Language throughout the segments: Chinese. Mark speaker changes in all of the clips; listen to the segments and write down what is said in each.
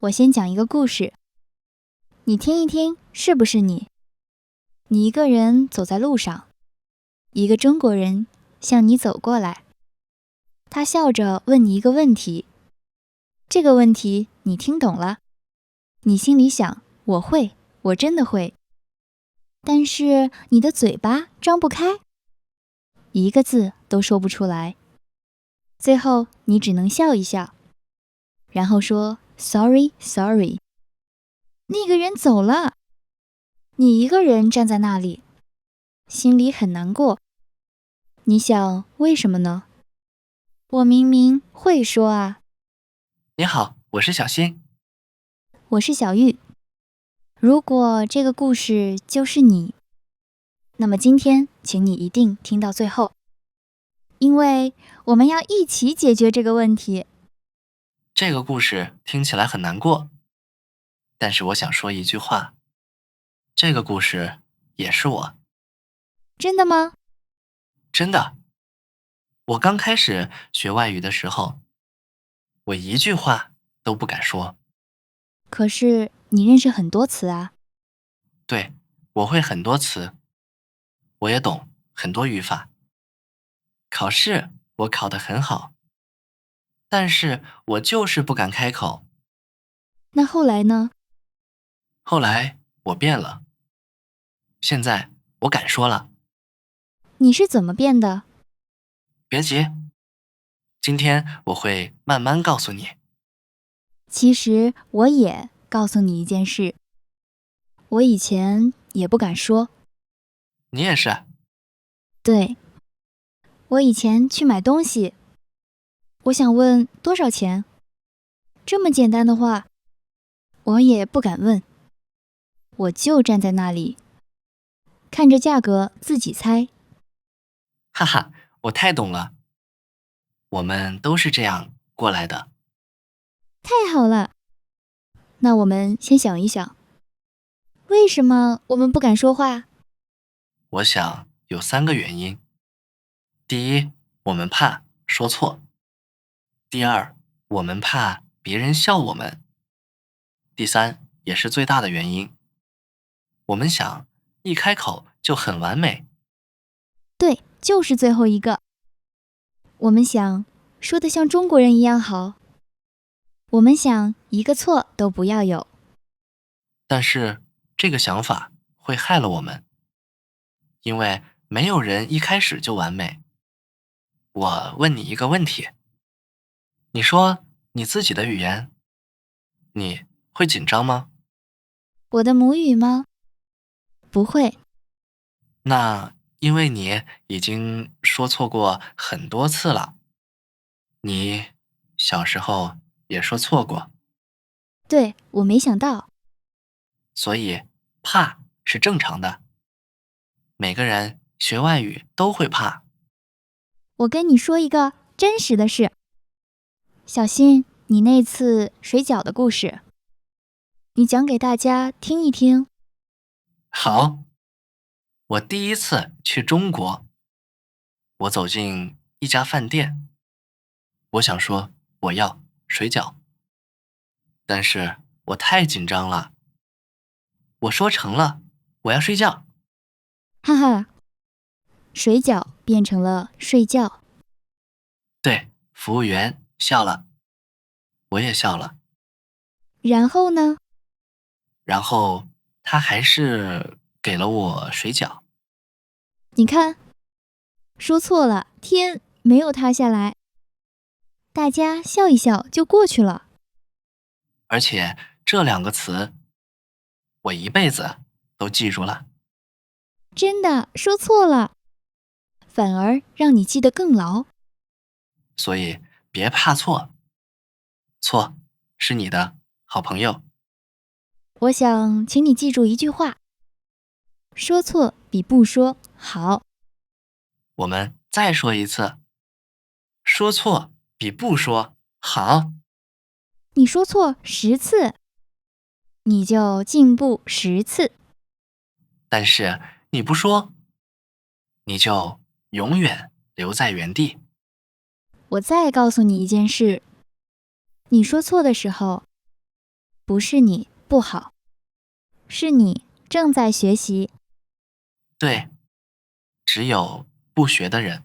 Speaker 1: 我先讲一个故事，你听一听，是不是你？你一个人走在路上，一个中国人向你走过来，他笑着问你一个问题，这个问题你听懂了，你心里想，我会，我真的会，但是你的嘴巴张不开，一个字都说不出来，最后你只能笑一笑，然后说 sorry。那个人走了，你一个人站在那里，心里很难过。你想为什么呢？我明明会说啊。
Speaker 2: 你好，我是小新。
Speaker 1: 我是小玉。如果这个故事就是你，那么今天请你一定听到最后，因为我们要一起解决这个问题。
Speaker 2: 这个故事听起来很难过，但是我想说一句话，这个故事也是我。
Speaker 1: 真的吗？
Speaker 2: 真的。我刚开始学外语的时候，我一句话都不敢说。
Speaker 1: 可是你认识很多词啊。
Speaker 2: 对，我会很多词，我也懂很多语法。考试我考得很好，但是我就是不敢开口。
Speaker 1: 那后来呢？
Speaker 2: 后来我变了，现在我敢说了。
Speaker 1: 你是怎么变的？
Speaker 2: 别急，今天我会慢慢告诉你。
Speaker 1: 其实我也告诉你一件事，我以前也不敢说。
Speaker 2: 你也是。
Speaker 1: 对，我以前去买东西，我想问多少钱，这么简单的话，我也不敢问，我就站在那里，看着价格自己猜。
Speaker 2: 哈哈，我太懂了，我们都是这样过来的。
Speaker 1: 太好了，那我们先想一想，为什么我们不敢说话？
Speaker 2: 我想有3个原因。第一，我们怕说错；第二，我们怕别人笑我们；第三，也是最大的原因，我们想一开口就很完美。
Speaker 1: 对，就是最后一个。我们想说得像中国人一样好，我们想一个错都不要有。
Speaker 2: 但是这个想法会害了我们，因为没有人一开始就完美。我问你一个问题，你说你自己的语言，你会紧张吗？
Speaker 1: 我的母语吗？不会。
Speaker 2: 那因为你已经说错过很多次了，你小时候也说错过，
Speaker 1: 对，我没想到。
Speaker 2: 所以怕是正常的。每个人学外语都会怕。
Speaker 1: 我跟你说一个真实的事，小新，你那次水饺的故事，你讲给大家听一听。
Speaker 2: 好，我第一次去中国，我走进一家饭店，我想说我要水饺，但是我太紧张了，我说成了我要睡觉。
Speaker 1: 哈哈，水饺变成了睡觉。
Speaker 2: 对，服务员笑了，我也笑了，
Speaker 1: 然后呢？
Speaker 2: 然后他还是给了我水饺。
Speaker 1: 你看，说错了，天没有塌下来，大家笑一笑就过去了。
Speaker 2: 而且这2个词我一辈子都记住了。
Speaker 1: 真的说错了，反而让你记得更牢。
Speaker 2: 所以别怕错，错是你的好朋友。
Speaker 1: 我想请你记住一句话：说错比不说好。
Speaker 2: 我们再说一次，说错比不说好。
Speaker 1: 你说错10次，你就进步10次。
Speaker 2: 但是你不说，你就永远留在原地。
Speaker 1: 我再告诉你一件事，你说错的时候，不是你不好，是你正在学习。
Speaker 2: 对，只有不学的人，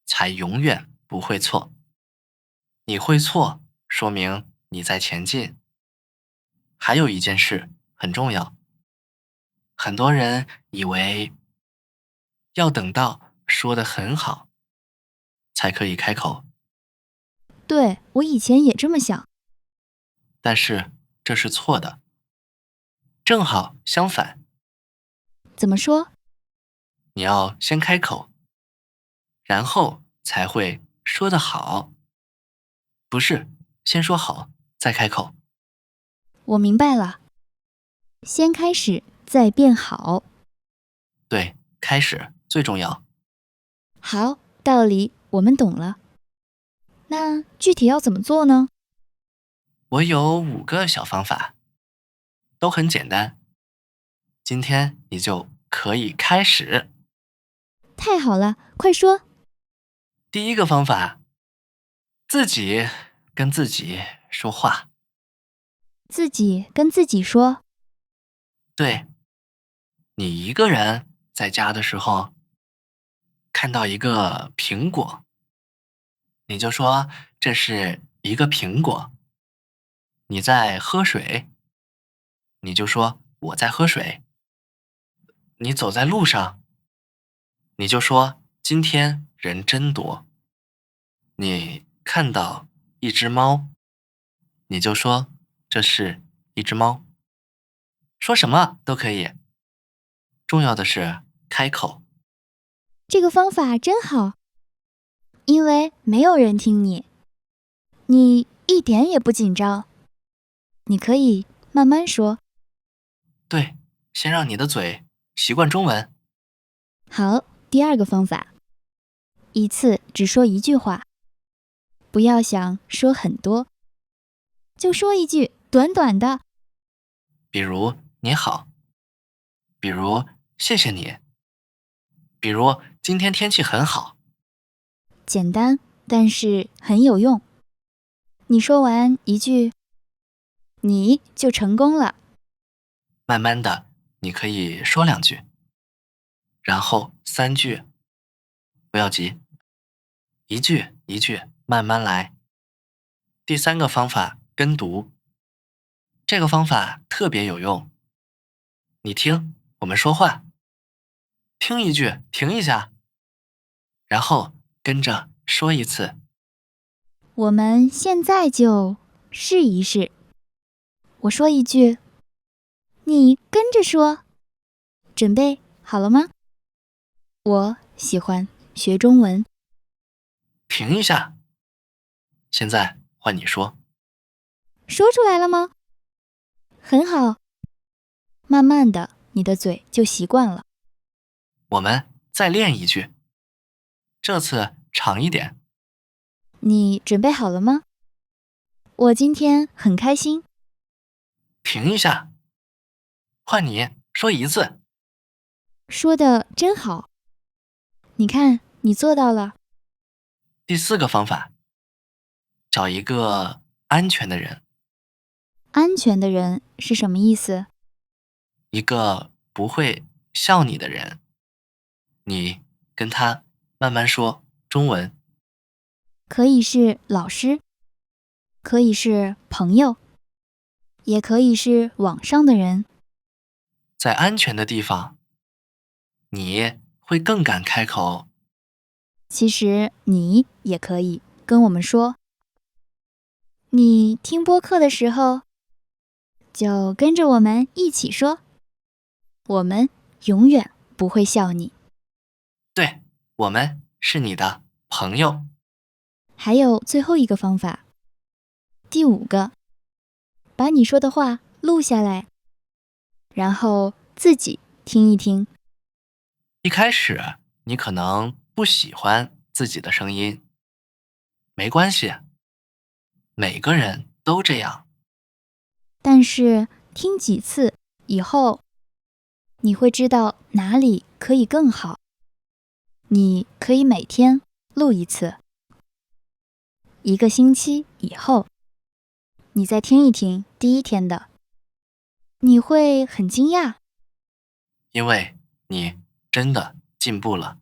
Speaker 2: 才永远不会错。你会错，说明你在前进。还有一件事很重要，很多人以为要等到说得很好，才可以开口，
Speaker 1: 对，我以前也这么想。
Speaker 2: 但是这是错的。正好相反，
Speaker 1: 怎么说？
Speaker 2: 你要先开口，然后才会说得好，不是先说好再开口。
Speaker 1: 我明白了，先开始再变好。
Speaker 2: 对，开始最重要。
Speaker 1: 好，道理我们懂了。那具体要怎么做呢？
Speaker 2: 我有5个小方法，都很简单。今天你就可以开始。
Speaker 1: 太好了，快说。
Speaker 2: 第一个方法，自己跟自己说话。
Speaker 1: 自己跟自己说。
Speaker 2: 对，你一个人在家的时候，看到一个苹果，你就说这是一个苹果。你在喝水，你就说我在喝水。你走在路上，你就说今天人真多。你看到一只猫，你就说这是一只猫。说什么都可以，重要的是开口。
Speaker 1: 这个方法真好，因为没有人听你，你一点也不紧张，你可以慢慢说。
Speaker 2: 对，先让你的嘴习惯中文。
Speaker 1: 好，第二个方法，一次只说一句话，不要想说很多，就说一句短短的。
Speaker 2: 比如你好，比如谢谢你，比如今天天气很好。
Speaker 1: 简单，但是很有用。你说完一句，你就成功了。
Speaker 2: 慢慢的，你可以说2句，然后3句，不要急，一句一句慢慢来。第三个方法，跟读。这个方法特别有用。你听，我们说话，听一句，停一下，然后跟着说一次。
Speaker 1: 我们现在就试一试。我说一句，你跟着说。准备好了吗？我喜欢学中文。
Speaker 2: 停一下，现在换你说。
Speaker 1: 说出来了吗？很好。慢慢的，你的嘴就习惯了。
Speaker 2: 我们再练一句，这次长一点。
Speaker 1: 你准备好了吗？我今天很开心。
Speaker 2: 停一下，换你说一次。
Speaker 1: 说的真好。你看，你做到了。
Speaker 2: 第4个方法，找一个安全的人，
Speaker 1: 安全的人是什么意思？
Speaker 2: 一个不会笑你的人，你跟他慢慢说中文。
Speaker 1: 可以是老师，可以是朋友，也可以是网上的人。
Speaker 2: 在安全的地方，你会更敢开口。
Speaker 1: 其实你也可以跟我们说，你听播客的时候，就跟着我们一起说，我们永远不会笑你。
Speaker 2: 对，我们是你的朋友。
Speaker 1: 还有最后一个方法，第5个，把你说的话录下来，然后自己听一听。
Speaker 2: 一开始你可能不喜欢自己的声音，没关系，每个人都这样。
Speaker 1: 但是听几次以后，你会知道哪里可以更好。你可以每天录一次，1个星期以后，你再听一听第一天的，你会很惊讶，
Speaker 2: 因为你真的进步了。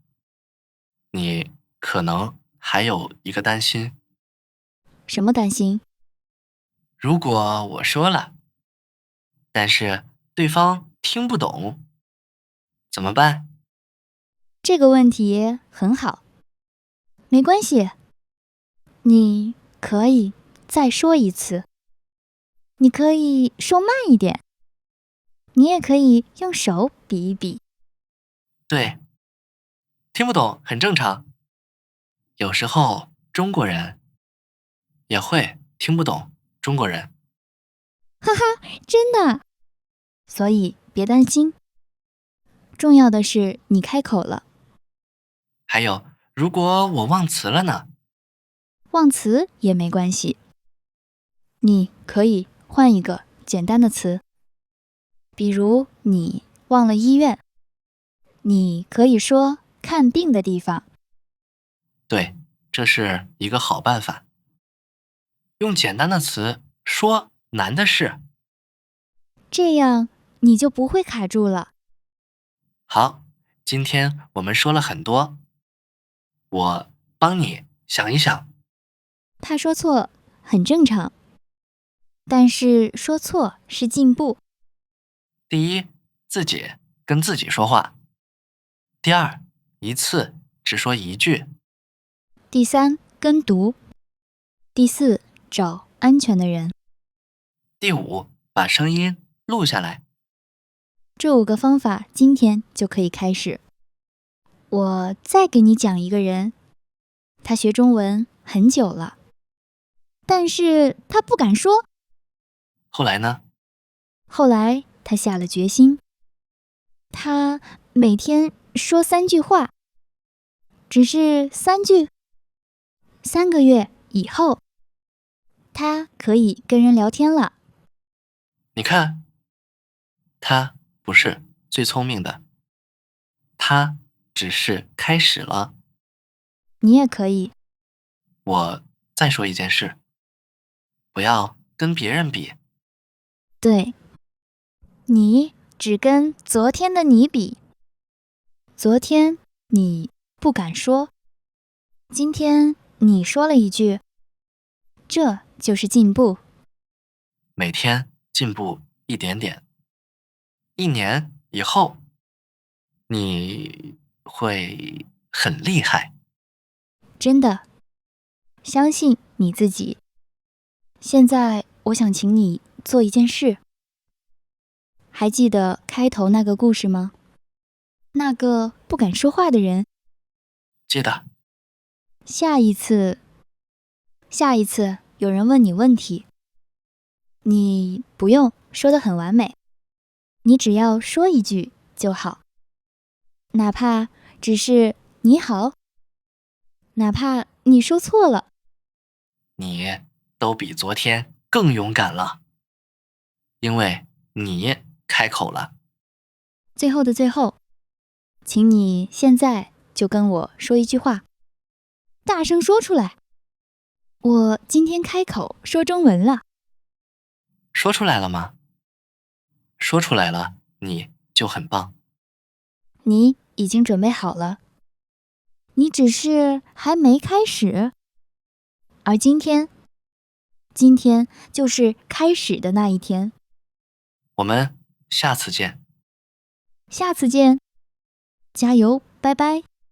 Speaker 2: 你可能还有一个担心，
Speaker 1: 什么担心？
Speaker 2: 如果我说了，但是对方听不懂，怎么办？
Speaker 1: 这个问题很好，没关系，你可以再说一次，你可以说慢一点，你也可以用手比一比。
Speaker 2: 对，听不懂很正常。有时候中国人也会听不懂中国人。
Speaker 1: 真的，所以别担心，重要的是你开口了。
Speaker 2: 还有，如果我忘词了呢？
Speaker 1: 忘词也没关系，你可以换一个简单的词，比如你忘了医院，你可以说看病的地方。
Speaker 2: 对，这是一个好办法。用简单的词说难的事。
Speaker 1: 这样你就不会卡住了。
Speaker 2: 好，今天我们说了很多，我帮你想一想。
Speaker 1: 他说错很正常，但是说错是进步。
Speaker 2: 第一，自己跟自己说话；第二，一次只说一句；
Speaker 1: 第三，跟读。第四，找安全的人。
Speaker 2: 第五，把声音录下来。
Speaker 1: 这5个方法今天就可以开始。我再给你讲一个人，他学中文很久了，但是他不敢说。
Speaker 2: 后来呢？
Speaker 1: 后来他下了决心，他每天说3句话，只是3句。3个月以后，他可以跟人聊天了。
Speaker 2: 你看，他不是最聪明的，他只是开始了。
Speaker 1: 你也可以。
Speaker 2: 我再说一件事，不要跟别人比。
Speaker 1: 对，你只跟昨天的你比。昨天你不敢说，今天你说了一句，这就是进步。
Speaker 2: 每天进步一点点，1年以后，你会很厉害。
Speaker 1: 真的，相信你自己。现在我想请你做一件事，还记得开头那个故事吗？那个不敢说话的人。
Speaker 2: 记得，
Speaker 1: 下一次有人问你问题，你不用说得很完美，你只要说一句就好，哪怕只是你好，哪怕你说错了。
Speaker 2: 你都比昨天更勇敢了，因为你开口了。
Speaker 1: 最后的最后，请你现在就跟我说一句话，大声说出来。我今天开口说中文了。
Speaker 2: 说出来了吗？说出来了，你就很棒。
Speaker 1: 你已经准备好了，你只是还没开始。而今天就是开始的那一天。
Speaker 2: 我们下次见。
Speaker 1: 下次见，加油，拜拜。